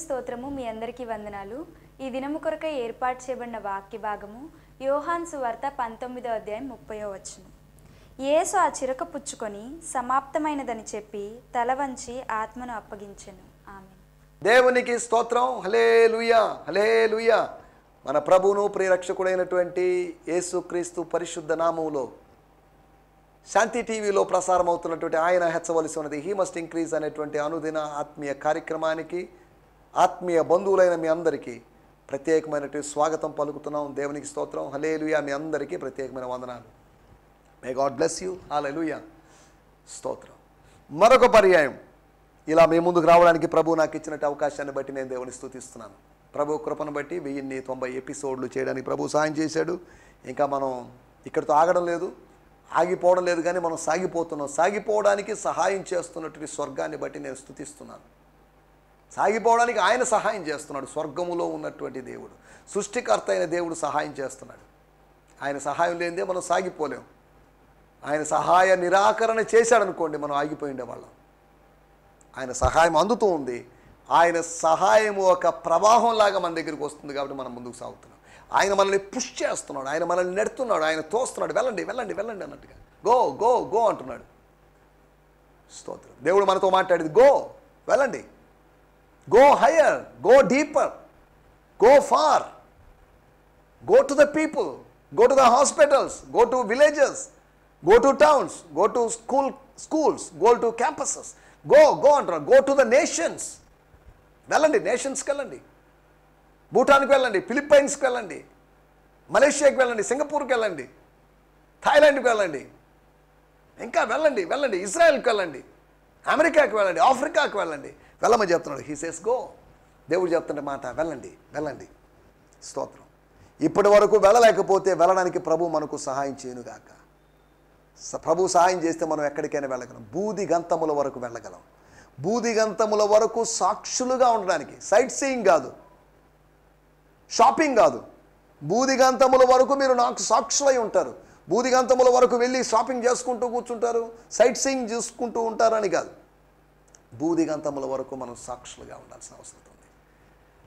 స్తోత్రము. మీ అందరికీ వందనాలు. ఈ దినము కొరకై ఏర్పాటు చేయబడిన వాక్య భాగము యోహాను సువార్త 19వ అధ్యాయం 30వ వచనం. యేసు ఆ చిరక పుచ్చుకొని సమాప్తమైనదని చెప్పి తల వంచి ఆత్మను అప్పగించెను. ఆమేన్. దేవునికి స్తోత్రం. హల్లెలూయా, హల్లెలూయా. మన ప్రభువును ప్రియరక్షకుడైనటువంటి యేసుక్రీస్తు పరిశుద్ధ నామములో శాంతి టీవీలో ప్రసారం అవుతున్నటువంటి ఆయన హెచ్చవలసి ఉన్నది హీ మస్ట్ ఇంక్రీజ్ అనేటువంటి అనుదిన ఆత్మీయ కార్యక్రమానికి ఆత్మీయ బంధువులైన మీ అందరికీ ప్రత్యేకమైనటువంటి స్వాగతం పలుకుతున్నాం. దేవునికి స్తోత్రం. హల్లెలూయా. మీ అందరికీ ప్రత్యేకమైన వందనాలు. May God bless you. Hallelujah. స్తోత్రం. మరొక పర్యాయం ఇలా మీ ముందుకు రావడానికి ప్రభు నాకు ఇచ్చినట్టు అవకాశాన్ని బట్టి నేను దేవుని స్తుతిస్తున్నాను. ప్రభు కృపను బట్టి 1090 ఎపిసోడ్లు చేయడానికి ప్రభు సహాయం చేశాడు. ఇంకా మనం ఇక్కడితో ఆగడం లేదు, ఆగిపోవడం లేదు, కానీ మనం సాగిపోతున్నాం. సాగిపోవడానికి సహాయం చేస్తున్నటువంటి స్వర్గాన్ని బట్టి నేను స్తుతిస్తున్నాను. సాగిపోవడానికి ఆయన సహాయం చేస్తున్నాడు. స్వర్గములో ఉన్నటువంటి దేవుడు, సృష్టికర్త అయిన దేవుడు సహాయం చేస్తున్నాడు. ఆయన సహాయం లేనిదే మనం సాగిపోలేం. ఆయన సహాయ నిరాకరణ చేశాడనుకోండి, మనం ఆగిపోయి ఉండేవాళ్ళం. ఆయన సహాయం అందుతూ ఉంది. ఆయన సహాయం ఒక ప్రవాహంలాగా మన దగ్గరికి వస్తుంది కాబట్టి మనం ముందుకు సాగుతున్నాం. ఆయన మనల్ని పుష్ చేస్తున్నాడు, ఆయన మనల్ని నెడుతున్నాడు, ఆయన తోస్తున్నాడు. వెళ్ళండి వెళ్ళండి వెళ్ళండి అన్నట్టుగా గో గో గో అంటున్నాడు. స్తోత్రం. దేవుడు మనతో మాట్లాడేది గో, వెళ్ళండి, go higher, go deeper, go far, go to the people, go to the hospitals, go to villages, go to towns, go to schools, go to campuses, go go అంటున్నాడు. Go to the nations, వెళ్ళండి, నేషన్స్కి వెళ్ళండి, భూటాన్కి వెళ్ళండి, ఫిలిప్పైన్స్కి వెళ్ళండి, మలేషియాకి వెళ్ళండి, సింగపూర్కి వెళ్ళండి, థాయిలాండ్కి వెళ్ళండి, ఇంకా వెళ్ళండి వెళ్ళండి, ఇజ్రాయెల్కి వెళ్ళండి, అమెరికాకి వెళ్ళండి, ఆఫ్రికాకి వెళ్ళండి, వెళ్ళమని చెప్తున్నాడు. He says go. దేవుడు చెప్తుంటే మాట, వెళ్ళండి వెళ్ళండి. స్తోత్రం. ఇప్పటి వరకు వెళ్ళలేకపోతే వెళ్ళడానికి ప్రభు మనకు సహాయం చేయనుగాక. ప్రభు సహాయం చేస్తే మనం ఎక్కడికైనా వెళ్ళగలం. బూది గంతముల వరకు వెళ్ళగలం. బూది గంతముల వరకు సాక్షులుగా ఉండడానికి, సైట్ సీయింగ్ కాదు, షాపింగ్ కాదు. బూదిగంతముల వరకు మీరు నాకు సాక్షులై ఉంటారు. బూదిగంతముల వరకు వెళ్ళి షాపింగ్ చేసుకుంటూ కూర్చుంటారు, సైట్ సీయింగ్ చూసుకుంటూ ఉంటారు అని కాదు. బూదిగంతముల వరకు మనం సాక్షులుగా ఉండాల్సిన అవసరం ఉంది.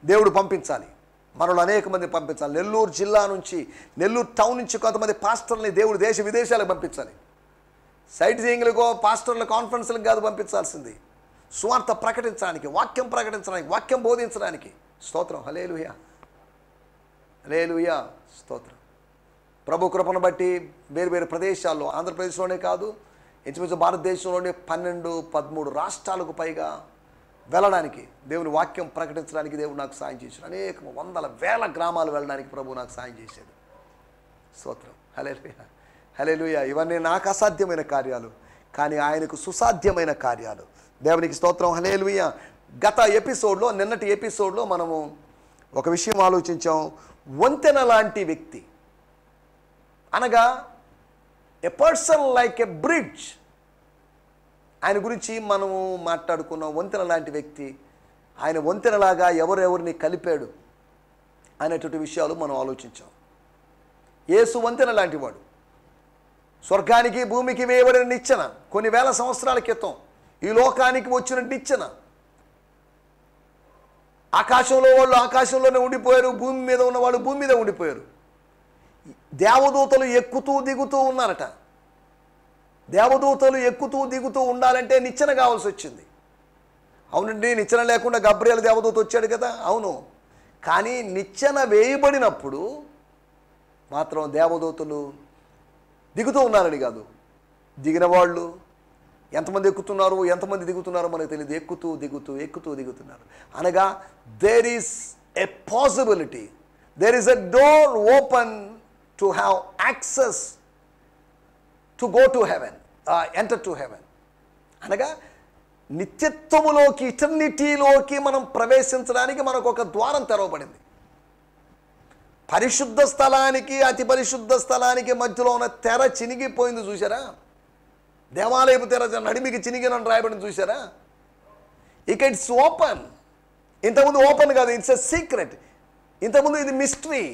దేవుడు పంపించాలి, మనలో అనేక మంది పంపించాలి. నెల్లూరు జిల్లా నుంచి, నెల్లూరు టౌన్ నుంచి కొంతమంది పాస్టర్ని దేవుడు దేశ విదేశాలకు పంపించాలి. సైట్ సీయింగ్లకో పాస్టర్ల కాన్ఫరెన్స్లకు కాదు పంపించాల్సింది, సువార్త ప్రకటించడానికి, వాక్యం ప్రకటించడానికి, వాక్యం బోధించడానికి. స్తోత్రం. హల్లెలూయా, హల్లెలూయా. స్తోత్రం. ప్రభు కృపను బట్టి వేరు వేరు ప్రదేశాల్లో, ఆంధ్రప్రదేశ్లోనే కాదు, ఇంచుమించు భారతదేశంలోనే 12-13 రాష్ట్రాలకు పైగా వెళ్ళడానికి, దేవుని వాక్యం ప్రకటించడానికి దేవుడు నాకు సాయం చేశాడు. అనేక వందల వేల గ్రామాలు వెళ్ళడానికి ప్రభు నాకు సాయం చేశాడు. స్తోత్రం. హల్లెలూయా, హల్లెలూయా. ఇవన్నీ నాకు అసాధ్యమైన కార్యాలు, కానీ ఆయనకు సుసాధ్యమైన కార్యాలు. దేవునికి స్తోత్రం. హల్లెలూయా. గత ఎపిసోడ్లో, నిన్నటి ఎపిసోడ్లో మనము ఒక విషయం ఆలోచించాం. వంతెన లాంటి వ్యక్తి అనగా a person like a bridge, ఆయన గురించి మనము మాట్లాడుకున్నాం. వంతెన లాంటి వ్యక్తి, ఆయన వంతెనలాగా ఎవరెవరిని కలిపాడు అనేటువంటి విషయాలు మనం ఆలోచించాం. యేసు వంతెన లాంటి వాడు. స్వర్గానికి భూమికి వేయబడిన నిచ్చెన, కొన్ని వేల సంవత్సరాల క్రితం ఈ లోకానికి వచ్చిన నిచ్చెన. ఆకాశంలో వాళ్ళు ఆకాశంలోనే ఉండిపోయారు, భూమి మీద ఉన్నవాళ్ళు భూమి మీద ఉండిపోయారు. దేవదూతలు ఎక్కుతూ దిగుతూ ఉన్నారట. దేవదూతలు ఎక్కుతూ దిగుతూ ఉండాలంటే నిచ్చెన కావాల్సి వచ్చింది. అవునండి, నిచ్చెన లేకుండా గబ్రియల్ దేవదూత వచ్చాడు కదా, అవును. కానీ నిచ్చెన వేయబడినప్పుడు మాత్రం దేవదూతలు దిగుతూ ఉన్నారని కాదు, దిగిన వాళ్ళు ఎంతమంది ఎక్కుతున్నారు, ఎంతమంది దిగుతున్నారో మనకు తెలియదు. ఎక్కుతూ దిగుతూ ఎక్కుతూ దిగుతున్నారు. అనగా there is a possibility, there is a door open to have access to go to heaven, enter to heaven. అనగా నిత్యత్వములోకి, ఇటర్నిటీలోకి మనం ప్రవేశించడానికి మనకు ఒక ద్వారం తెరవబడింది. పరిశుద్ధ స్థలానికి, అతి పరిశుద్ధ స్థలానికి మధ్యలో ఉన్న తెర చినిగిపోయింది చూసారా? దేవాలయపు తెర నడిమికి చినిగినని రాయబడిని చూసారా? ఇక ఇట్స్ ఓపెన్. ఇంతకుముందు ఓపెన్ కాదు, ఇట్స్ ఎ సీక్రెట్. ఇంతకుముందు ఇది mystery.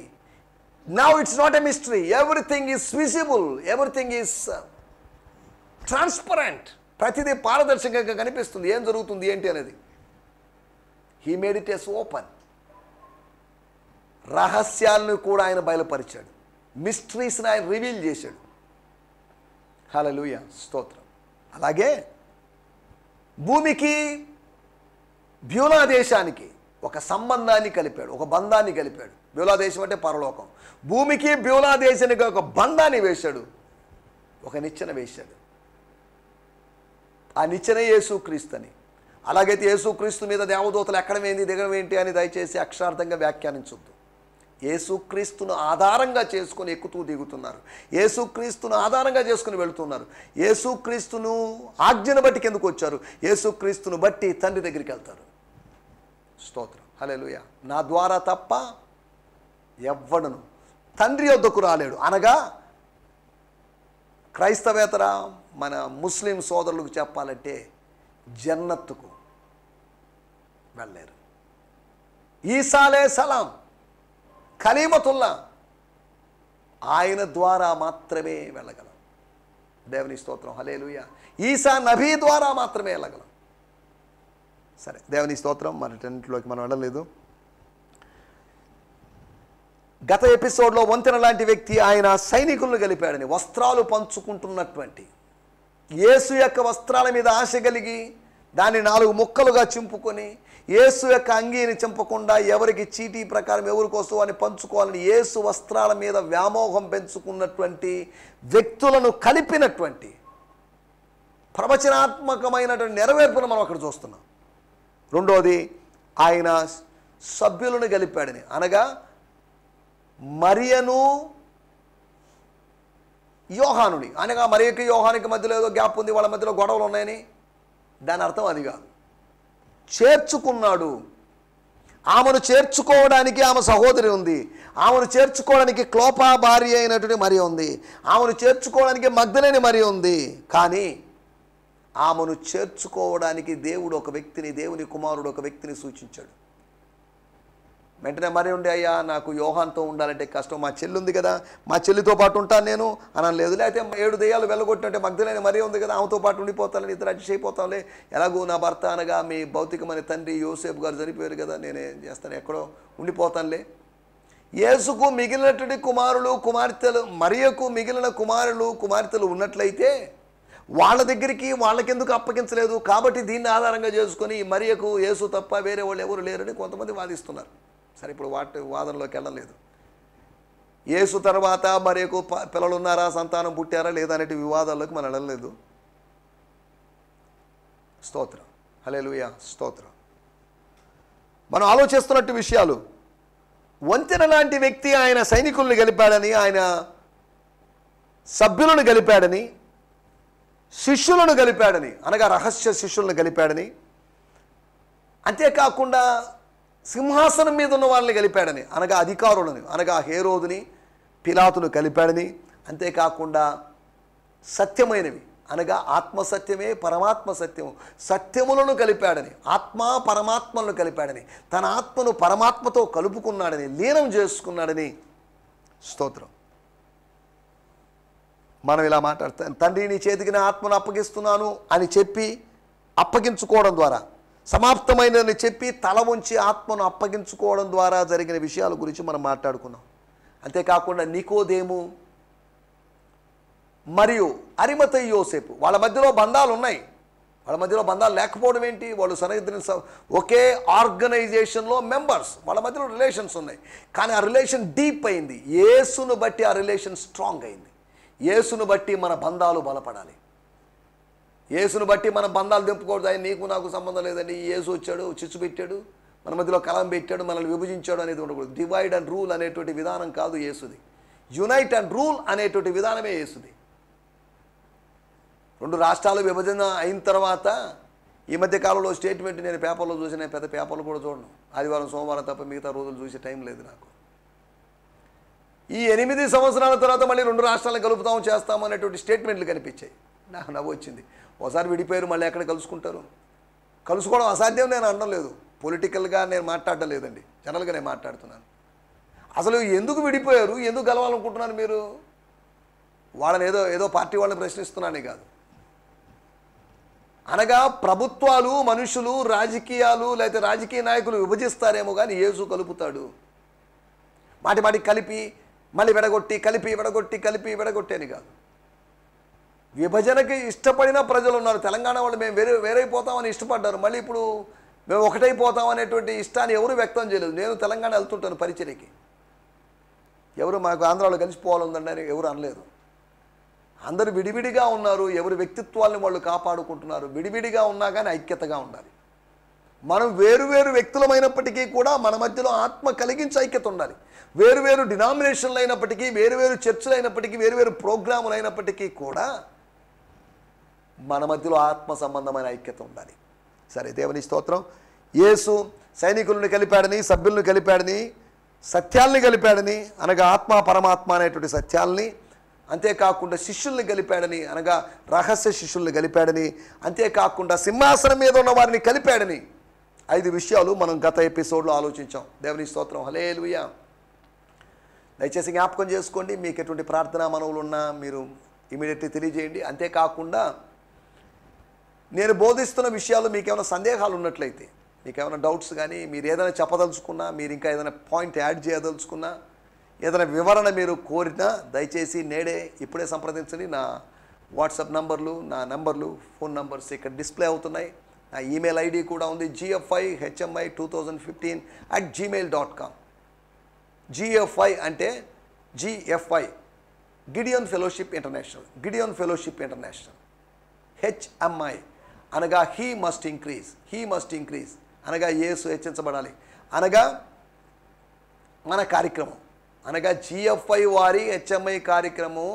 Now it's not a mystery. Everything is visible, everything is transparent. ప్రతిదీ పారదర్శకంగా కనిపిస్తుంది, ఏం జరుగుతుంది ఏంటి అనేది. He made it as open. రహస్యాలను కూడా ఆయన బయలుపరిచాడు, మిస్టరీస్ని ఆయన రివీల్ చేశాడు. హల్లెలూయా, స్తోత్రం. అలాగే భూమికి బ్యూలా దేశానికి ఒక సంబంధాన్ని కలిపాడు, ఒక బంధాన్ని కలిపాడు. బ్యూలా దేశం అంటే పరలోకం. భూమికి బ్యూలా దేశానికి ఒక బంధాన్ని వేశాడు, ఒక నిచ్చెన వేశాడు. ఆ నిచ్చెన యేసుక్రీస్తు అని. అలాగైతే యేసుక్రీస్తు మీద దేవదూతలు ఎక్కడం ఏంది దిగడం ఏంటి అని దయచేసి అక్షరార్థంగా వ్యాఖ్యానించొద్దు. యేసుక్రీస్తును ఆధారంగా చేసుకొని ఎక్కుతూ దిగుతున్నారు, యేసుక్రీస్తును ఆధారంగా చేసుకుని వెళుతున్నారు. యేసుక్రీస్తును ఆజ్ఞను బట్టి కిందకు వచ్చారు, యేసుక్రీస్తును బట్టి తండ్రి దగ్గరికి వెళ్తారు. స్తోత్రం, హల్లెలూయా. నా ద్వారా తప్ప ఎవ్వడను తండ్రి వద్దకు రాలేడు అనగా క్రైస్తవేతర మన ముస్లిం సోదరులకు చెప్పాలంటే జన్నత్తుకు వెళ్ళలేరు. ఈసాలే సలాం, కలీమతుల్లా ఆయన ద్వారా మాత్రమే వెళ్ళగలం. దేవుని స్తోత్రం, హల్లెలూయా. ఈసా నబీ ద్వారా మాత్రమే వెళ్ళగలం. సరే, దేవుని స్తోత్రం. మన టెంట్లోకి మనం వెళ్ళలేదు. గత ఎపిసోడ్లో వంతెన లాంటి వ్యక్తి ఆయన సైనికులను గలిపాడని, వస్త్రాలు పంచుకుంటున్నటువంటి యేసు యొక్క వస్త్రాల మీద ఆశ కలిగి దాన్ని 4 ముక్కలుగా చింపుకొని యేసు యొక్క అంగీని చింపకుండా ఎవరికి చీటీ ప్రకారం ఎవరికోసం అని పంచుకోవాలని యేసు వస్త్రాల మీద వ్యామోహం పెంచుకున్నటువంటి వ్యక్తులను కలిపినటువంటి ప్రవచనాత్మకమైనటువంటి నెరవేర్పును మనం అక్కడ చూస్తున్నాం. రెండోది, ఆయన సభ్యులను గలిపాడని అనగా మరియను యోహానుని అనగా మరియకి యోహానికి మధ్యలో ఏదో గ్యాప్ ఉంది, వాళ్ళ మధ్యలో గొడవలు ఉన్నాయని దాని అర్థం అది కాదు. చేర్చుకున్నాడు. ఆమెను చేర్చుకోవడానికి ఆమె సహోదరి ఉంది, ఆమెను చేర్చుకోవడానికి క్లోపా భార్య అయినటువంటి మరి ఉంది, ఆమెను చేర్చుకోవడానికి మగ్దలేని మరి ఉంది. కానీ ఆమెను చేర్చుకోవడానికి దేవుడు ఒక వ్యక్తిని, దేవుని కుమారుడు ఒక వ్యక్తిని సూచించాడు. వెంటనే మరి ఉండి, అయ్యా నాకు యోహాన్తో ఉండాలంటే కష్టం, మా చెల్లి ఉంది కదా, మా చెల్లితో పాటు ఉంటాను నేను అనలేదు. లేకపోతే 7 దెయ్యాలు వెళ్ళగొట్టినట్టే మగ్దలేని మరి ఉంది కదా, ఆమెతో పాటు ఉండిపోతానని, ఇద్దరు అడ్జస్ట్ అయిపోతాంలే, ఎలాగూ నా భర్త అనగా మీ భౌతికమైన తండ్రి యోసేపు గారు చనిపోయారు కదా, నేనేం చేస్తాను, ఎక్కడో ఉండిపోతానులే. యేసుకు మిగిలినటువంటి కుమారులు కుమార్తెలు, మరియకు మిగిలిన కుమారులు కుమార్తెలు ఉన్నట్లయితే వాళ్ళ దగ్గరికి వాళ్ళకెందుకు అప్పగించలేదు? కాబట్టి దీన్ని ఆధారంగా చేసుకొని మరియకు యేసు తప్ప వేరే వాళ్ళు ఎవరు లేరని కొంతమంది వాదిస్తున్నారు. సరే, ఇప్పుడు వాటి వాదనలోకి వెళ్ళలేదు. యేసు తర్వాత మరియకు పిల్లలు ఉన్నారా, సంతానం పుట్టారా లేదా అనేటి వివాదాల్లోకి మనం వెళ్ళలేదు. స్తోత్రం, హల్లెలూయా, స్తోత్రం. మనం ఆలోచిస్తున్నట్టు విషయాలు. వంతెన లాంటి వ్యక్తి ఆయన సైనికుల్ని గలిపాడని, ఆయన సభ్యులను గలిపాడని, శిష్యులను గలిపాడని అనగా రహస్య శిష్యులను గలిపాడని, అంతేకాకుండా సింహాసనం మీద ఉన్న వాళ్ళని గలిపాడని అనగా అధికారులను అనగా హేరోదుని పిలాతును కలిపాడని, అంతేకాకుండా సత్యమైనవి అనగా ఆత్మసత్యమే పరమాత్మ సత్యము సత్యములను కలిపాడని, ఆత్మ పరమాత్మలను కలిపాడని, తన ఆత్మను పరమాత్మతో కలుపుకున్నాడని, లీనం చేసుకున్నాడని. స్తోత్రం. మనం ఇలా మాట్లాడతాం, తండ్రి నీ చేతికి నా ఆత్మను అప్పగిస్తున్నాను అని చెప్పి అప్పగించుకోవడం ద్వారా, సమాప్తమైనదని చెప్పి తల ఉంచి ఆత్మను అప్పగించుకోవడం ద్వారా జరిగిన విషయాల గురించి మనం మాట్లాడుకున్నాం. అంతేకాకుండా నికోదేము మరియు అరిమతయి యోసేపు వాళ్ళ మధ్యలో బంధాలు ఉన్నాయి. వాళ్ళ మధ్యలో బంధాలు లేకపోవడం ఏంటి? వాళ్ళు సన్నిహితులు, ఒకే ఆర్గనైజేషన్లో మెంబర్స్, వాళ్ళ మధ్యలో రిలేషన్స్ ఉన్నాయి. కానీ ఆ రిలేషన్ డీప్ అయింది. యేసును బట్టి ఆ రిలేషన్ స్ట్రాంగ్ అయింది. యేసును బట్టి మన బంధాలు బలపడాలి. యేసును బట్టి మన బంధాలు దింపుకూడదు. ఆయన నీకు నాకు సంబంధం లేదండి, యేసు వచ్చాడు, చిచ్చు పెట్టాడు, మన మధ్యలో కలం పెట్టాడు, మనల్ని విభజించాడు అనేది ఉండకూడదు. డివైడ్ అండ్ రూల్ అనేటువంటి విధానం కాదు యేసుది. యునైట్ అండ్ రూల్ అనేటువంటి విధానమే యేసుది. 2 రాష్ట్రాలు విభజన అయిన తర్వాత ఈ మధ్య కాలంలో స్టేట్మెంట్ నేను పేపర్లో చూసిన, పెద్ద పేపర్లు కూడా చూడను, ఆదివారం సోమవారం తప్ప మిగతా రోజులు చూసే టైం లేదు నాకు. ఈ 8 సంవత్సరాల తర్వాత మళ్ళీ 2 రాష్ట్రాలను కలుపుతాము చేస్తాము అనేటువంటి స్టేట్మెంట్లు కనిపించాయి. నాకు నవ్వు వచ్చింది. ఒకసారి విడిపోయారు, మళ్ళీ ఎక్కడ కలుసుకుంటారు? కలుసుకోవడం అసాధ్యం నేను అనడం లేదు, పొలిటికల్గా నేను మాట్లాడటం లేదండి, జనరల్గా నేను మాట్లాడుతున్నాను. అసలు ఎందుకు విడిపోయారు, ఎందుకు కలవాలనుకుంటున్నారు మీరు? వాళ్ళని ఏదో పార్టీ వాళ్ళని ప్రశ్నిస్తున్నానే కాదు. అనగా ప్రభుత్వాలు, మనుషులు, రాజకీయాలు లేకపోతే రాజకీయ నాయకులు విభజిస్తారేమో కానీ యేసు కలుపుతాడు. మాటి కలిపి మళ్ళీ విడగొట్టి, విడగొట్టి అని కాదు. విభజనకి ఇష్టపడిన ప్రజలు ఉన్నారు. తెలంగాణ వాళ్ళు మేము వేరైపోతామని ఇష్టపడ్డారు. మళ్ళీ ఇప్పుడు మేము ఒకటైపోతాం అనేటువంటి ఇష్టాన్ని ఎవరు వ్యక్తం చేయలేదు. నేను తెలంగాణ వెళ్తుంటాను పరిచర్యకి. ఎవరు మాకు ఆంధ్రాలో కలిసిపోవాలందండి అని ఎవరు అనలేదు. అందరూ విడివిడిగా ఉన్నారు. ఎవరి వ్యక్తిత్వాలను వాళ్ళు కాపాడుకుంటున్నారు. విడివిడిగా ఉన్నా కానీ ఐక్యతగా ఉండాలి. మనం వేరు వ్యక్తులమైనప్పటికీ కూడా మన మధ్యలో ఆత్మ కలిగించి ఐక్యత ఉండాలి. వేరు డినామినేషన్లు అయినప్పటికీ, వేరు చర్చలు అయినప్పటికీ, వేరు ప్రోగ్రాములు అయినప్పటికీ కూడా మన మధ్యలో ఆత్మ సంబంధమైన ఐక్యత ఉండాలి. సరే, దేవుని స్తోత్రం. యేసు సైనికులను కలిపాడని, సభ్యులను కలిపాడని, సత్యాల్ని కలిపాడని, అనగా ఆత్మ పరమాత్మ అనేటువంటి సత్యాల్ని, అంతేకాకుండా శిష్యుల్ని కలిపాడని, అనగా రహస్య శిష్యుల్ని కలిపాడని, అంతేకాకుండా సింహాసనం మీద ఉన్న వారిని కలిపాడని 5 విషయాలు మనం గత ఎపిసోడ్లో ఆలోచించాం. దేవుని స్తోత్రం. హల్లెలూయా. దయచేసి జ్ఞాపకం చేసుకోండి. మీకు ఎటువంటి ప్రార్థనా మనవులు ఉన్నా మీరు ఇమీడియట్లీ తెలియజేయండి. అంతేకాకుండా నేను బోధిస్తున్న విషయాలు మీకు ఏమైనా సందేహాలు ఉన్నట్లయితే, మీకు ఏమైనా డౌట్స్ కానీ, మీరు ఏదైనా చెప్పదలుచుకున్నా, మీరు ఇంకా ఏదైనా పాయింట్ యాడ్ చేయదలుచుకున్నా, ఏదైనా వివరణ మీరు కోరినా దయచేసి ఇప్పుడే సంప్రదించండి. నా వాట్సాప్ నంబర్లు, నా నంబర్లు, ఫోన్ నంబర్స్ ఇక్కడ డిస్ప్లే అవుతున్నాయి. నా ఈమెయిల్ ఐడి కూడా ఉంది, gfi@gmail.com. GFI అంటే GFI Gideon fellowship international. HMI అనగా హీ మస్ట్ ఇంక్రీజ్ అనగా యేసు హెచ్చించబడాలి అనగా మన కార్యక్రమం, అనగా GFI వారి HMI కార్యక్రమం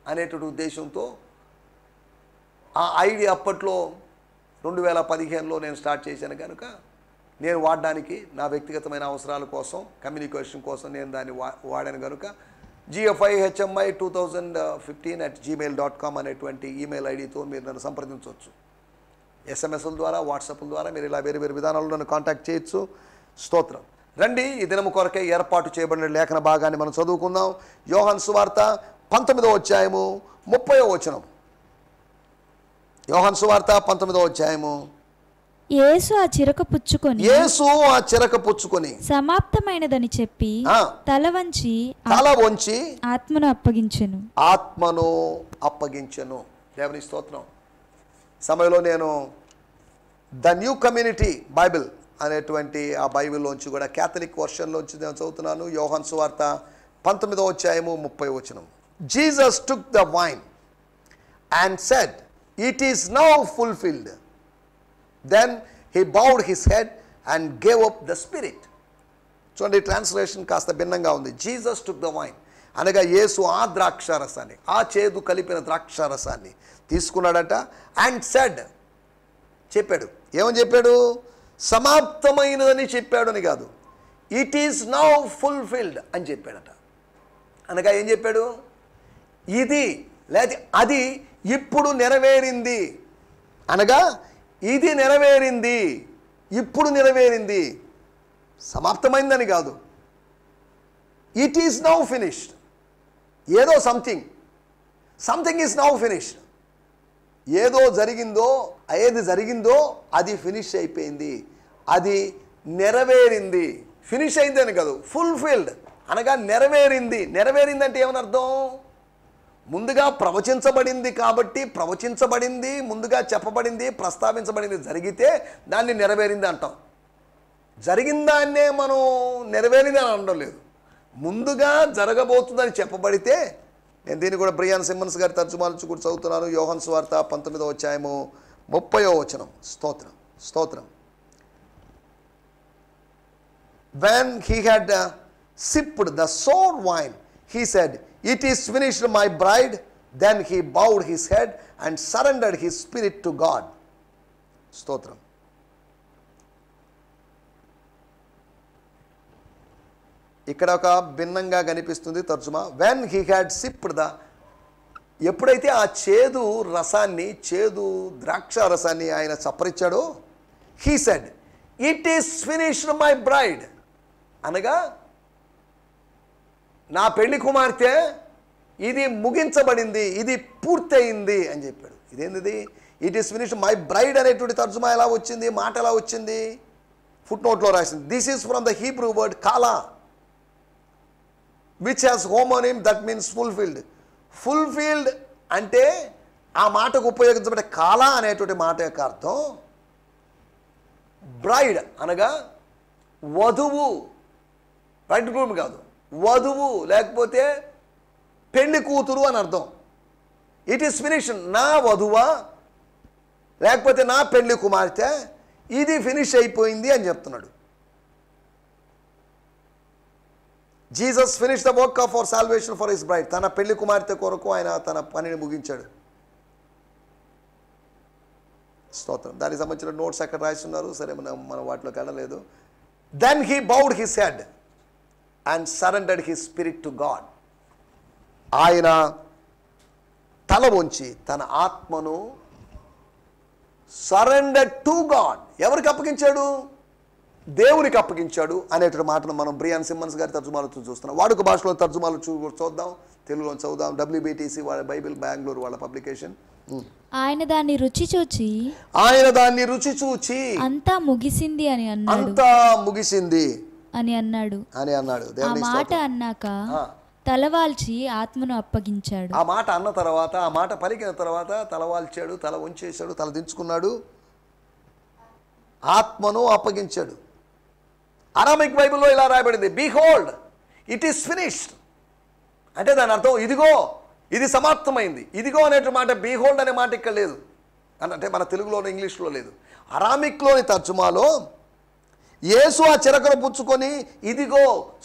అనేటువంటి ఉద్దేశంతో ఆ ఐడి అప్పట్లో 2015లో నేను స్టార్ట్ చేశాను కనుక నేను వాడడానికి నా వ్యక్తిగతమైన అవసరాల కోసం, కమ్యూనికేషన్ కోసం నేను దాన్ని వాడాను కనుక GFI@2015 అనేటువంటి ఈమెయిల్ ఐడితో మీరు నన్ను సంప్రదించవచ్చు. SMS ద్వారా, వాట్సాప్ల ద్వారా మీరు ఇలా వేరు విధానాల్లో నన్ను కాంటాక్ట్ చేయొచ్చు. స్తోత్రం. రండి, ఈ దినము కొరకై ఏర్పాటు చేయబడిన లేఖన భాగాన్ని మనం చదువుకుందాం. యోహాను సువార్త 19వ అధ్యాయము 30వ వచనం. యోహాను సువార్త 19వ అధ్యాయము. యేసు ఆ చిరక పుచ్చుకొని సమాప్తమైనదని చెప్పి తల వంచి ఆత్మను అప్పగించెను. దేవుని స్తోత్రం. సమయంలో నేను ద న్యూ కమ్యూనిటీ బైబిల్ అనేటువంటి ఆ బైబిల్లోంచి కూడా క్యాథలిక్ వర్షన్లోంచి నేను చదువుతున్నాను. యోహాను సువార్త 19వ అధ్యాయము 30వ వచనం. Jesus took the wine and said, it is now fulfilled. Then he bowed his head and gave up the spirit. చూడండి, ట్రాన్స్లేషన్ కాస్త భిన్నంగా ఉంది. జీసస్ టుక్ ద వైన్ అనగా యేసు ఆ ద్రాక్షారసాన్ని, ఆ చేదు కలిపిన ద్రాక్షారసాన్ని తీసుకున్నాడట. అండ్ సెడ్ చెప్పాడు. ఏమని చెప్పాడు? సమాప్తమైనదని చెప్పాడు అని కాదు, ఇట్ ఈస్ నౌ ఫుల్ఫిల్డ్ అని చెప్పాడట. అనగా ఏం చెప్పాడు? ఇది లేదా అది ఇప్పుడు నెరవేరింది. అనగా ఇది నెరవేరింది, ఇప్పుడు నెరవేరింది, సమాప్తమైందని కాదు. It is now finished. ఏదో సంథింగ్ ఈజ్ నౌ ఫినిష్డ్. ఏది జరిగిందో అది ఫినిష్ అయిపోయింది, అది నెరవేరింది. ఫినిష్ అయింది అని కాదు, ఫుల్ఫిల్డ్ అనగా నెరవేరింది. నెరవేరింది అంటే ఏమని అర్థం? ముందుగా ప్రవచించబడింది కాబట్టి, ప్రవచించబడింది, ముందుగా చెప్పబడింది, ప్రస్తావించబడింది జరిగితే దాన్ని నెరవేరింది అంటాం. జరిగిన దాన్నే మనం నెరవేరింది అని అనడం లేదు. ముందుగా జరగబోతుందని చెప్పబడితే, నేను దీన్ని కూడా బ్రియాన్ సిమ్మన్స్ గారి తర్జుమాలు కూడా చదువుతున్నాను. యోహాను సువార్త 19వ అధ్యాయము 30వ వచనం. స్తోత్రం. When he had sipped the sour wine, he said, it is finished, my bride. Then he bowed his head and surrendered his spirit to God. స్తోత్రం. ఇక్కడ ఒక భిన్నంగా కనిపిస్తుంది తర్జుమా. వెన్ హీ హ్యాడ్ సిప్డ్ ఎప్పుడైతే ఆ చేదు ద్రాక్ష రసాన్ని ఆయన చప్పరిచ్చాడో, he said, it is finished my bride. అనగా నా పెళ్లి కుమార్తె ఇది ముగించబడింది, ఇది పూర్తయింది అని చెప్పాడు. ఇదేంటిది? It is finished. My braid అనేటువంటి తర్జుమా ఎలా వచ్చింది, మాట ఎలా వచ్చింది, ఫుట్ నోట్లో రాసింది. This is from the Hebrew word కాలా which has homonym that means fulfilled. Fulfilled అంటే ఆ మాటకు ఉపయోగించబడే కాలా అనేటువంటి మాట యొక్క అర్థం బ్రైడ్ అనగా వధువు, బ్రైడ్ గ్రూమ్ కాదు, వధువు లేకపోతే పెళ్లి కూతురు అని అర్థం. ఇట్ ఈస్ ఫినిష్డ్, నా వధువా లేకపోతే నా పెళ్లి కుమార్తె ఇది ఫినిష్ అయిపోయింది అని చెప్తున్నాడు. Jesus finish the work of our salvation for his braid. తన పెళ్లి కుమార్తె కొరకు ఆయన తన పనిని ముగించాడు. స్తోత్రం. దానికి సంబంధించిన నోట్స్ అక్కడ రాస్తున్నారు, సరే మనం వాటిలోకి వెళ్ళలేదు. Then he bowed his head and surrendered his spirit to God. ఆయన తల వంచి తన ఆత్మను సరెండర్ టు గాడ్, ఎవరికి అప్పగించాడు, దేవునికి అప్పగించాడు అనేటువంటి మాటను మనం బ్రియాన్ సిమ్మన్స్ గారి తర్జుమాలో చూస్తున్నాం. వాడుక భాషలో తర్జుమాలు చూద్దాం, తెలుగులో చదువుదాం. WBTC వాళ్ళ బైబిల్ బెంగళూరు వాళ్ళ పబ్లికేషన్. ఆయన దాన్ని రుచి చూచి అంతా ముగిసింది అని అన్నాడు. అంతా ముగిసింది అని అన్నాడు. ఆ మాట అన్నాక తలవాల్చి ఆత్మను అప్పగించాడు. ఆ మాట అన్న తర్వాత, ఆ మాట పలికిన తర్వాత తలవాల్చాడు, తల వంచేశాడు, తల దించుకున్నాడు, ఆత్మను అప్పగించాడు. అరామిక్ బైబిల్లో ఇలా రాయబడింది, బిహోల్డ్ ఇట్ ఈస్ ఫినిష్డ్. అంటే దాని అర్థం ఇదిగో ఇది సమాప్తమైంది. ఇదిగో అనేటువంటి మాట, బిహోల్డ్ అనే మాట ఇక్కడ లేదు, అంటే మన తెలుగులోని ఇంగ్లీష్లో లేదు. అరామిక్లోని తర్జుమాలో యేసు ఆ చిరకను పుచ్చుకొని ఇదిగో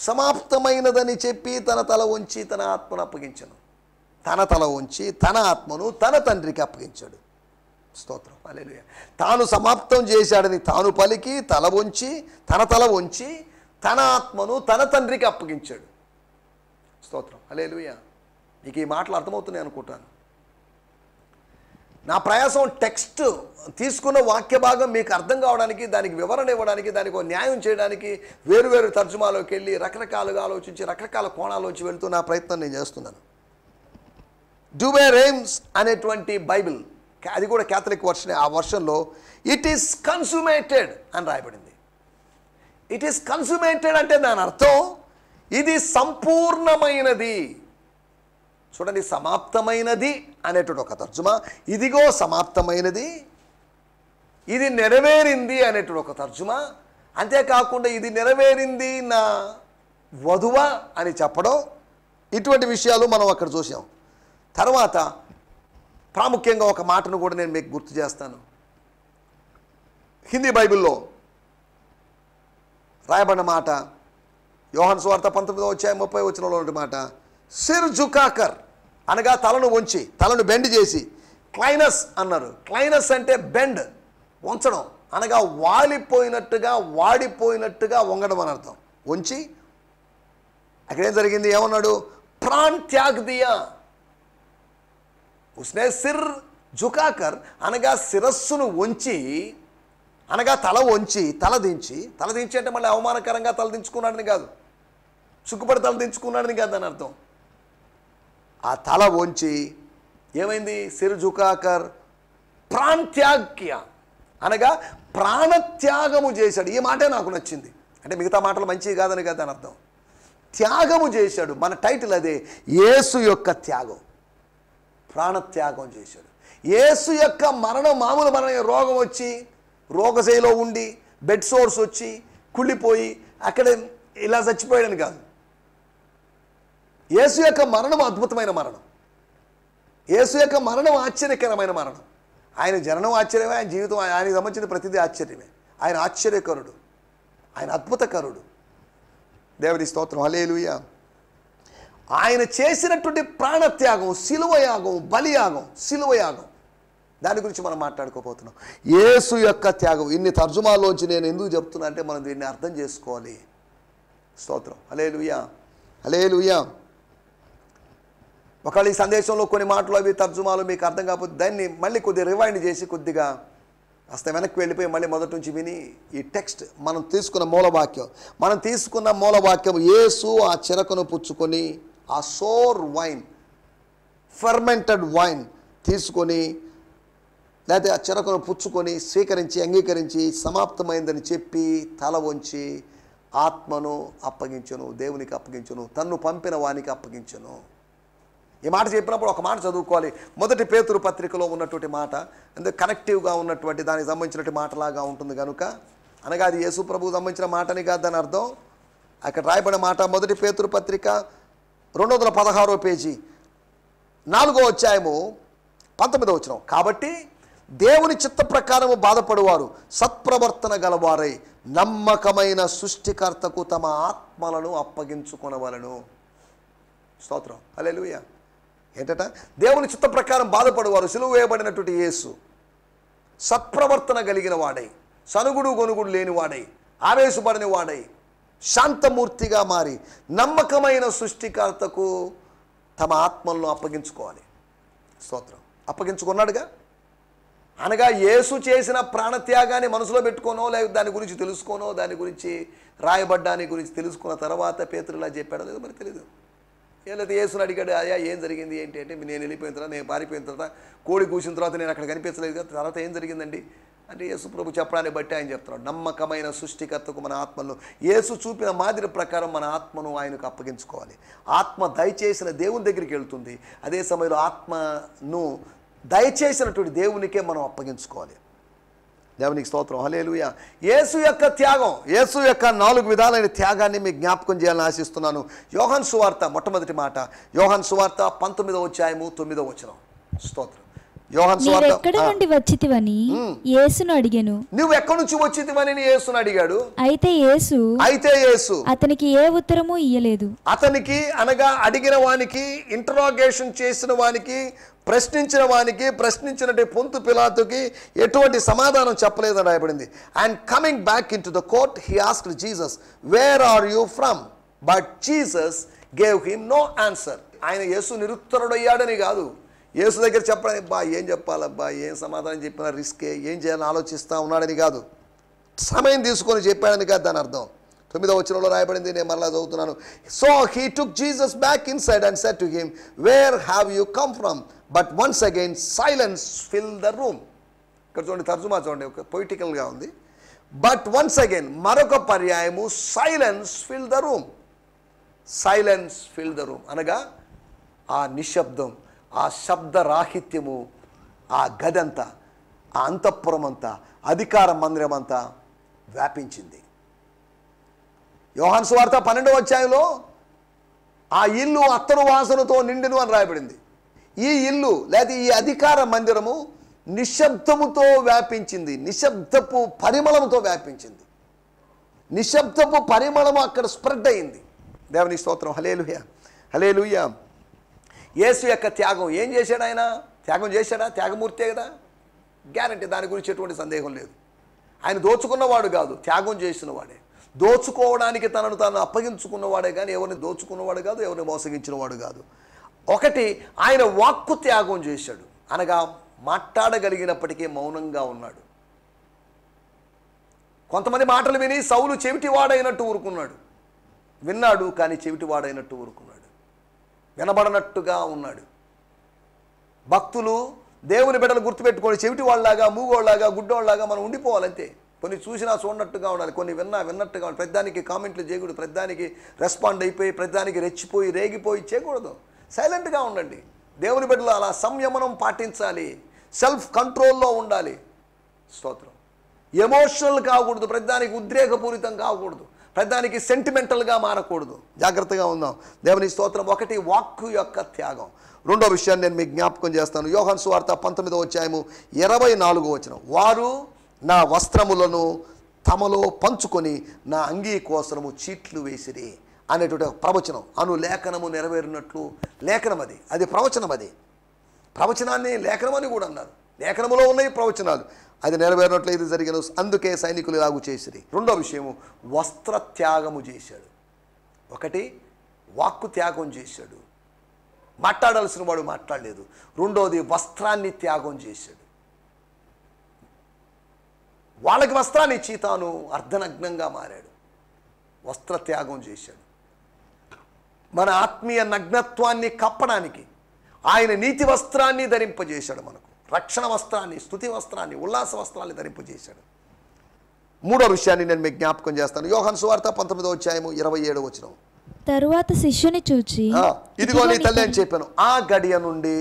సమాప్తమైనదని చెప్పి తన తల ఉంచి తన ఆత్మను అప్పగించను. తన తల ఉంచి తన ఆత్మను తన తండ్రికి అప్పగించాడు. స్తోత్రం, హల్లెలూయా. తాను సమాప్తం చేశాడని తాను పలికి తల వంచి తన తల వంచి తన ఆత్మను తన తండ్రికి అప్పగించాడు. స్తోత్రం, హల్లెలూయా. మీకు ఈ మాటలు అర్థమవుతున్నాయి అనుకుంటాను. నా ప్రయాసం టెక్స్ట్ తీసుకున్న వాక్య భాగం మీకు అర్థం కావడానికి, దానికి వివరణ ఇవ్వడానికి, దానికి ఒక న్యాయం చేయడానికి వేరు తర్జుమాలోకి వెళ్ళి రకరకాలుగా ఆలోచించి రకరకాల కోణాల్లోంచి వెళ్తూ నా ప్రయత్నం నేను చేస్తున్నాను. డ్యూబే రేమ్స్ అనేటువంటి బైబిల్, అది కూడా క్యాథలిక్ వర్షన్. ఆ వర్షన్లో ఇట్ ఈస్ కన్సుమేటెడ్ అని రాయబడింది. ఇట్ ఈస్ కన్సుమేటెడ్ అంటే దాని అర్థం ఇది సంపూర్ణమైనది. చూడండి, సమాప్తమైనది అనేటువంటి ఒక తర్జుమా, ఇదిగో సమాప్తమైనది, ఇది నెరవేరింది అనేటువంటి ఒక తర్జుమా. అంతేకాకుండా ఇది నెరవేరింది నా వధువ అని చెప్పడం, ఇటువంటి విషయాలు మనం అక్కడ చూసాం. తర్వాత ప్రాముఖ్యంగా ఒక మాటను కూడా నేను మీకు గుర్తు చేస్తాను. హిందీ బైబిల్లో రాయబడిన మాట, యోహాను సువార్త 19:30 ఉన్న మాట, సిర్ జుకాకర్ అనగా తలను వంచి, తలను బెండ్ చేసి, క్లైనస్ అన్నారు. క్లైనస్ అంటే బెండ్, వంచడం అనగా వాలిపోయినట్టుగా వాడిపోయినట్టుగా వంగడం అని అర్థం. వంచి అక్కడేం జరిగింది, ఏమన్నాడు, ప్రాణ్ త్యాగ్ దియా. ఉస్నే సిర్ జుకాకర్ అనగా శిరస్సును వంచి, అనగా తల వంచి తల దించి అంటే మళ్ళీ అవమానకరంగా తల దించుకున్నాడని కాదు, సుఖపడి తల దించుకున్నాడని కాదు అని అర్థం. ఆ తల వంచి ఏమైంది, సిర్ జుకాకర్ ప్రాణ్ త్యాగ్ కియా అనగా ప్రాణత్యాగము చేశాడు. ఈ మాటే నాకు నచ్చింది. అంటే మిగతా మాటలు మంచివి కాదని కదా అని అర్థం. త్యాగము చేశాడు. మన టైటిల్ అదే, యేసు యొక్క త్యాగం, ప్రాణత్యాగం చేశాడు. యేసు యొక్క మరణం మామూలు మరణం, రోగం వచ్చి రోగశైలో ఉండి బెడ్ సోర్స్ వచ్చి కుళ్ళిపోయి అక్కడ ఇలా చచ్చిపోయాడని కాదు. యేసు యొక్క మరణం అద్భుతమైన మరణం. యేసు యొక్క మరణం ఆశ్చర్యకరమైన మరణం. ఆయన జననం ఆశ్చర్యమే, ఆయన జీవితం, ఆయనకు సంబంధించిన ప్రతిదీ ఆశ్చర్యమే. ఆయన ఆశ్చర్యకరుడు, ఆయన అద్భుతకరుడు. దేవుని స్తోత్రం, హల్లెలూయా. ఆయన చేసినటువంటి ప్రాణత్యాగం, శిలువయాగం, బలియాగం, శిలువయాగం, దాని గురించి మనం మాట్లాడుకోబోతున్నాం. యేసు యొక్క త్యాగం. ఇన్ని తర్జుమాల్లోంచి నేను ఎందుకు చెప్తున్నా అంటే మనం దీన్ని అర్థం చేసుకోవాలి. స్తోత్రం, హల్లెలూయా, హల్లెలూయా. ఒకవేళ ఈ సందేశంలో కొన్ని మాటలు అవి తర్జుమాలు మీకు అర్థం కాకపోతే దాన్ని మళ్ళీ కొద్దిగా రివైండ్ చేసి కొద్దిగా కాస్త వెనక్కి వెళ్ళిపోయి మళ్ళీ మొదటి నుంచి విని ఈ టెక్స్ట్ మనం తీసుకున్న మూలవాక్యం యేసు ఆ చిరకను పుచ్చుకొని ఆ సోర్ వైన్, ఫెర్మెంటెడ్ వైన్ తీసుకొని లేకపోతే ఆ చెరకును పుచ్చుకొని స్వీకరించి అంగీకరించి సమాప్తమైందని చెప్పి తల వంచి ఆత్మను అప్పగించును, దేవునికి అప్పగించును, తన్ను పంపిన వానికి అప్పగించును. ఈ మాట చెప్పినప్పుడు ఒక మాట చదువుకోవాలి. మొదటి పేతురు పత్రికలో ఉన్నటువంటి మాట ఎందుకు కనెక్టివ్గా ఉన్నటువంటి దానికి సంబంధించినటువంటి మాటలాగా ఉంటుంది కనుక, అనగా అది యేసు ప్రభువుకు సంబంధించిన మాటని కాదు దాని అర్థం. అక్కడ రాయబడిన మాట మొదటి పేతురు పత్రిక 216 పేజీ 4వ అధ్యాయము 19వ వచనం. కాబట్టి దేవుని చిత్త ప్రకారము బాధపడువారు సత్ప్రవర్తన గలవారై నమ్మకమైన సృష్టికర్తకు తమ ఆత్మలను అప్పగించుకొనవలెను. స్తోత్రం, హల్లెలూయా. ఏంటట? దేవుని చిత్త ప్రకారం బాధపడువారు, సిలువ వేయబడినటువంటి యేసు సత్ప్రవర్తన కలిగిన వాడై, సనుగుడు గొనుగుడు లేనివాడై, ఆవేశపడిన వాడై, శాంతమూర్తిగా మారి నమ్మకమైన సృష్టికర్తకు తమ ఆత్మలను అప్పగించుకోవాలి. స్తోత్రం. అప్పగించుకున్నాడుగా, అనగా యేసు చేసిన ప్రాణత్యాగాన్ని మనసులో పెట్టుకోనో లేదా దాని గురించి తెలుసుకోనో దాని గురించి రాయబడ్డాని గురించి తెలుసుకున్న తర్వాత పేతురులా చెప్పాడో లేదో మరి తెలియదు. లేదా యేసుని అడిగాడు, అయ్యా ఏం జరిగింది ఏంటి అంటే, నేను వెళ్ళిపోయిన తర్వాత, నేను పారిపోయిన తర్వాత, కోడి కూసిన తర్వాత నేను అక్కడ కనిపించలేదు కదా, తర్వాత ఏం జరిగిందండి అంటే యేసు ప్రభు చెప్పడాన్ని బట్టి ఆయన చెప్తున్నాడు, నమ్మకమైన సృష్టికర్తకు మన ఆత్మలను, యేసు చూపిన మాదిరి ప్రకారం మన ఆత్మను ఆయనకు అప్పగించుకోవాలి. ఆత్మ దయచేసిన దేవుని దగ్గరికి వెళ్తుంది. అదే సమయంలో ఆత్మను దయచేసినటువంటి దేవునికే మనం అప్పగించుకోవాలి. దేవునికి స్తోత్రం, హల్లెలూయా. యేసు యొక్క త్యాగం, యేసు యొక్క 4 విధాలైన త్యాగాన్ని మీకు జ్ఞాపకం చేయాలని ఆశిస్తున్నాను. యోహాను సువార్త మొట్టమొదటి మాట, యోహాను సువార్త 19వ అధ్యాయము 9వ వచనం. స్తోత్రం. యోహాను సువార్త, ఎక్కడి నుండి వచ్చితివని యేసును అడిగాను. నువ్వు ఎక్కడి నుంచి వచ్చితివని యేసును అడిగాడు. అయితే యేసు అతనికి ఏ ఉత్తరము ఇయ్యలేదు. అతనికి అనగా అడిగిన వానికి, ఇంటరాగేషన్ చేసిన వానికి, ప్రశ్నించిన వానికి, ప్రశ్నించినట్టు పొంతు పిలాతుకి ఎటువంటి సమాధానం చెప్పలేదని రాయబడింది. And coming back in to the court he asked Jesus, where are you from? But Jesus gave him no answer. ఆయన యేసు నిరుత్తరుడయ్యాడని కాదు, యేసు దగ్గర చెప్పడానికి బా ఏం చెప్పాలబ్బా, ఏం సమాధానం చెప్పినా రిస్కే, ఏం చేయాలని ఆలోచిస్తూ ఉన్నాడని కాదు, సమయం తీసుకొని చెప్పాడని కాదు దాని అర్థం. 9వ వచనంలో రాయబడింది, నేను మరలా చదువుతున్నాను. So he took Jesus back inside and said to him, where have you come from? But once again silence fill the room. ఇక్కడ చూడండి, తర్జుమా చూడండి, ఒక పొయిటికల్గా ఉంది. బట్ వన్స్ అగైన్, మరొక పర్యాయము, silence fill the room. Silence fill the room అనగా ఆ నిశ్శబ్దం, ఆ శబ్దరాహిత్యము ఆ గదంతా, ఆ అంతఃపురం అంతా, అధికార మందిరం అంతా వ్యాపించింది. యోహాను సువార్త 12వ అధ్యాయంలో ఆ ఇల్లు అత్తరు వాసనతో నిండును అని రాయబడింది. ఈ ఇల్లు లేదా ఈ అధికార మందిరము నిశ్శబ్దముతో వ్యాపించింది, నిశ్శబ్దపు పరిమళంతో వ్యాపించింది. నిశ్శబ్దపు పరిమళము అక్కడ స్ప్రెడ్ అయింది. దేవుని స్తోత్రం, హల్లెలూయా, హల్లెలూయా. యేసు యొక్క త్యాగం ఏం చేశాడు? ఆయన త్యాగం చేశాడా? త్యాగమూర్తే కదా, గ్యారంటీ, దాని గురించి ఎటువంటి సందేహం లేదు. ఆయన దోచుకున్నవాడు కాదు, త్యాగం చేసిన వాడే. దోచుకోవడానికి తనను తాను అప్పగించుకున్నవాడే కానీ ఎవరిని దోచుకున్నవాడు కాదు, ఎవరిని మోసగించిన వాడు కాదు. ఒకటి, ఆయన వాక్కు త్యాగం చేశాడు, అనగా మాట్లాడగలిగినప్పటికీ మౌనంగా ఉన్నాడు. కొంతమంది మాటలు విని సౌలు చెవిటివాడైనట్టు ఊరుకున్నాడు, విన్నాడు కానీ చెవిటివాడైనట్టు ఊరుకున్నాడు, వినబడనట్టుగా ఉన్నాడు. భక్తులు దేవుని బిడ్డలు గుర్తుపెట్టుకొని చెవిటివాళ్ళలాగా, మూగోళ్ళలాగా, గుడ్డోళ్ళలాగా మనం ఉండిపోవాలంతే. కొన్ని చూసినా చూడనట్టుగా ఉండాలి, కొన్ని విన్నట్టుగా ఉండాలి. ప్రతిదానికి కామెంట్లు చేయకూడదు, ప్రతిదానికి రెస్పాండ్ అయిపోయి, ప్రతిదానికి రెచ్చిపోయి రేగిపోయి చేయకూడదు. సైలెంట్గా ఉండండి. దేవుని బిడ్డలు అలా సంయమనం పాటించాలి, సెల్ఫ్ కంట్రోల్లో ఉండాలి. స్తోత్రం. ఎమోషనల్ కాకూడదు, ప్రతిదానికి ఉద్రేకపూరితం కాకూడదు, ప్రతిదానికి సెంటిమెంటల్గా మారకూడదు. జాగ్రత్తగా ఉందాం. దేవుని స్తోత్రం. ఒకటి, వాక్కు యొక్క త్యాగం. రెండో విషయాన్ని నేను మీకు జ్ఞాపకం చేస్తాను. యోహాను సువార్త 19వ అధ్యాయము 24వ వచనం. వారు నా వస్త్రములను తమలో పంచుకొని నా అంగీ కోసము చీట్లు వేసిరి అనేటువంటి ప్రవచనం, లేఖనము నెరవేరినట్లు లేఖనం అది, అది ప్రవచనం. అది ప్రవచనాన్ని లేఖనం అని కూడా అన్నారు. లేఖనములో ఉన్నాయి ప్రవచనాలు, అది నెరవేరినట్లు ఇది జరిగిన, అందుకే సైనికులు ఇలాగు చేసిరి. రెండో విషయము, వస్త్ర త్యాగము చేశాడు. ఒకటి, వాక్కు త్యాగం చేశాడు, మాట్లాడాల్సిన వాడు మాట్లాడలేదు. రెండోది, వస్త్రాన్ని త్యాగం చేశాడు. వాళ్ళకి వస్త్రాన్ని ఇచ్చి తాను అర్ధనగ్నంగా మారాడు, వస్త్ర త్యాగం చేశాడు. మన ఆత్మీయ నగ్నత్వాన్ని కప్పడానికి ఆయన నీతి వస్త్రాన్ని ధరింపజేశాడు మనకు. రక్షణ వస్త్రాన్ని, స్తుతి వస్త్రాన్ని, ఉల్లాస వస్త్రాన్ని ధరింపజేశాడు. మూడో విషయాన్ని నేను మీకు జ్ఞాపకం చేస్తాను. యోహాను సువార్త 19:27 తరువాత శిష్యుని చూచి ఇదిగో నీ తల్లి అని చెప్పాను. ఆ గడియ నుండి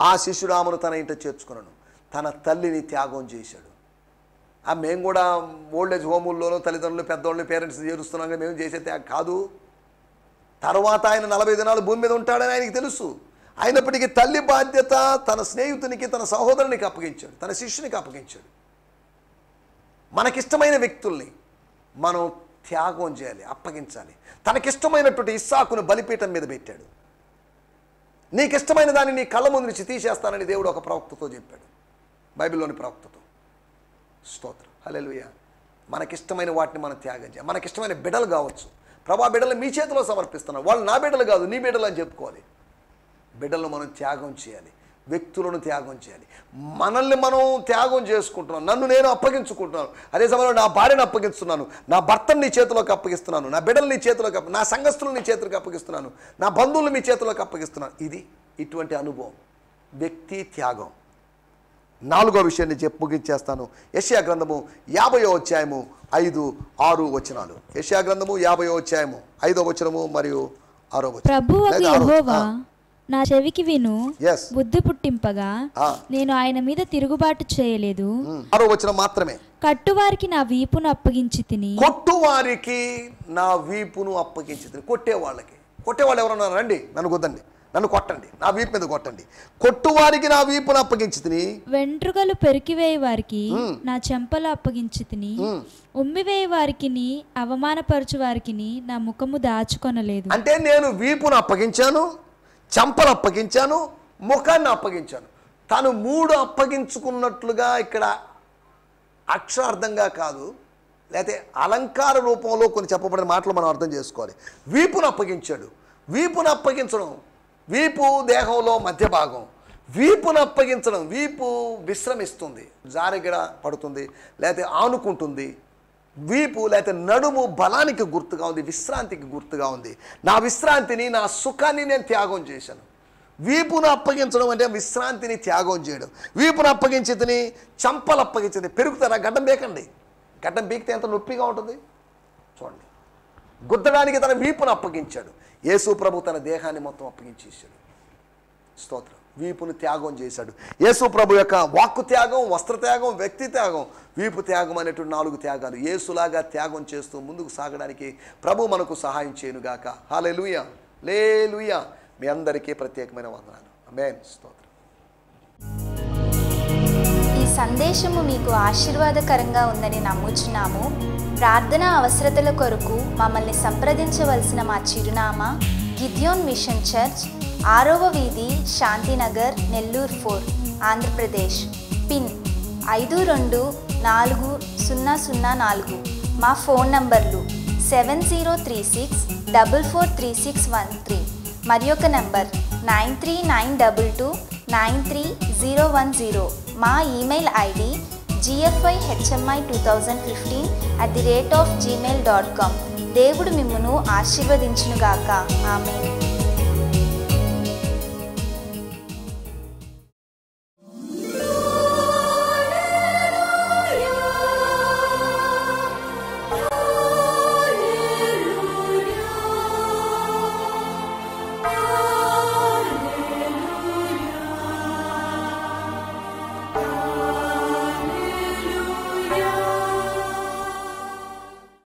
ఆ శిష్యుడు ఆమెను తన ఇంట చేర్చుకున్నాను. తన తల్లిని త్యాగం చేశాడు. మేము కూడా ఓల్డేజ్ హోముల్లోనూ తల్లిదండ్రులు, పెద్దవాళ్ళని, పేరెంట్స్ చేరుస్తున్నాం కానీ మేము చేసే త్యాగం కాదు. తర్వాత ఆయన 40 దినాలు భూమి మీద ఉంటాడని ఆయనకి తెలుసు. అయినప్పటికీ తల్లి బాధ్యత తన స్నేహితునికి, తన సహోదరునికి అప్పగించాడు, తన శిష్యునికి అప్పగించాడు. మనకిష్టమైన వ్యక్తుల్ని మనం త్యాగం చేయాలి, అప్పగించాలి. తనకిష్టమైనటువంటి ఇస్సాకును బలిపీఠం మీద పెట్టాడు. నీకిష్టమైన దాన్ని నీ కళ్ళ ముందు నుంచి తీసేస్తానని దేవుడు ఒక ప్రవక్తతో చెప్పాడు, బైబిల్లోని ప్రవక్తతో. స్తోత్రం, హల్లెలూయా. మనకిష్టమైన వాటిని మనం త్యాగం చేయాలి. మనకిష్టమైన బిడ్డలు కావచ్చు, ప్రభా బిడ్డలు మీ చేతిలో సమర్పిస్తున్నాను, వాళ్ళు నా బిడ్డలు కాదు నీ బిడ్డలు అని చెప్పుకోవాలి. బిడ్డలను మనం త్యాగం చేయాలి, వ్యక్తులను త్యాగం చేయాలి. మనల్ని మనం త్యాగం చేసుకుంటున్నాను, నన్ను నేను అప్పగించుకుంటున్నాను. అదే సమయంలో నా భార్యను అప్పగిస్తున్నాను, నా భర్తను నీ చేతిలోకి అప్పగిస్తున్నాను, నా బిడ్డలు నీ చేతిలోకి నా సంఘస్థులను నీ చేతిలోకి అప్పగిస్తున్నాను, నా బంధువులు మీ చేతిలోకి అప్పగిస్తున్నాను. ఇది ఇటువంటి అనుభవం, వ్యక్తి త్యాగం. 4వ విషయాన్ని ముగించేస్తాను. యెషయా గ్రంథము 50:5-6 యెషయా గ్రంథము 50:5 మరియు 6 ప్రభువగు యెహోవా నా చెవికి విను, Yes. బుద్ధి పుట్టింపగా నేను ఆయన మీద తిరుగుబాటు చేయలేదు. 6 మాత్రమే. కట్టువారికి నా వీపును అప్పగించి తిని. కొట్టువారికి నా వీపును అప్పగించి తిని. కొట్టేవాళ్ళు ఎవరన్నా రండి, నన్ను కొద్దండి, నన్ను కొట్టండి, నా వీపు మీద కొట్టండి. కొట్టువారికి నా వీపును అప్పగించి తిని. వెంట్రుకలు పెరికివేయ వారికి నా చెంపలు అప్పగించి తిని. ఉమ్మివేయ వారికి, అవమానపరచు వారికి నా ముఖము దాచుకొనలేదు. అంటే నేను వీపును అప్పగించాను, చెంపలు అప్పగించాను, ముఖాన్ని అప్పగించాను. తను 3 అప్పగించుకున్నట్లుగా ఇక్కడ అక్షరార్థంగా కాదు, లేకపోతే అలంకార రూపంలో కొన్ని చెప్పబడిన మాటలు మనం అర్థం చేసుకోవాలి. వీపును అప్పగించాడు. వీపును అప్పగించడం, వీపు దేహంలో మధ్య భాగం. వీపును అప్పగించడం, వీపు విశ్రమిస్తుంది, జారిగడ పడుతుంది, లేకపోతే ఆనుకుంటుంది. వీపు లేకపోతే నడుము బలానికి గుర్తుగా ఉంది, విశ్రాంతికి గుర్తుగా ఉంది. నా విశ్రాంతిని, నా సుఖాన్ని నేను త్యాగం చేశాను. వీపును అప్పగించడం అంటే విశ్రాంతిని త్యాగం చేయడం. వీపును అప్పగించితిని, చంపలు అప్పగించింది. పెరుగుతారా? గడ్డం పీకండి. గడ్డం పీకితే ఎంత నొప్పిగా ఉంటుంది చూడండి. గుద్దడానికి తన వీపును అప్పగించాడు. యేసు ప్రభు తన దేహాన్ని మొత్తం అప్పగించేశాడు. స్తోత్రం. వీపును త్యాగం చేశాడు. యేసు ప్రభు యొక్క వాక్కు త్యాగం, వస్త్ర త్యాగం, వ్యక్తి త్యాగం, వీపు త్యాగం అనేటువంటి 4 త్యాగాలు. యేసులాగా త్యాగం చేస్తూ ముందుకు సాగడానికి ప్రభు మనకు సహాయం చేయనుగాక. హల్లెలూయా, హల్లెలూయా. మీ అందరికీ ప్రత్యేకమైన వందనాలు. ఆమేన్. స్తోత్రం. ఈ సందేశము మీకు ఆశీర్వాదకరంగా ఉందని నమ్ముచున్నాము. ప్రార్థన అవసరతల కొరకు మమ్మల్ని సంప్రదించవలసిన మా చిరునామా గిద్యోన్ మిషన్ చర్చ్, 6వ వీధి, శాంతినగర్, నెల్లూరు 4, ఆంధ్రప్రదేశ్. పిన్ 524004. మా ఫోన్ నంబర్లు 7036443613 మరి ఒక నంబర్ 9392293010. మా ఈమెయిల్ ఐడి gfihmi2015@gmail.com. దేవుడు మిమ్మును ఆశీర్వదించునుగాక. ఆమేన్.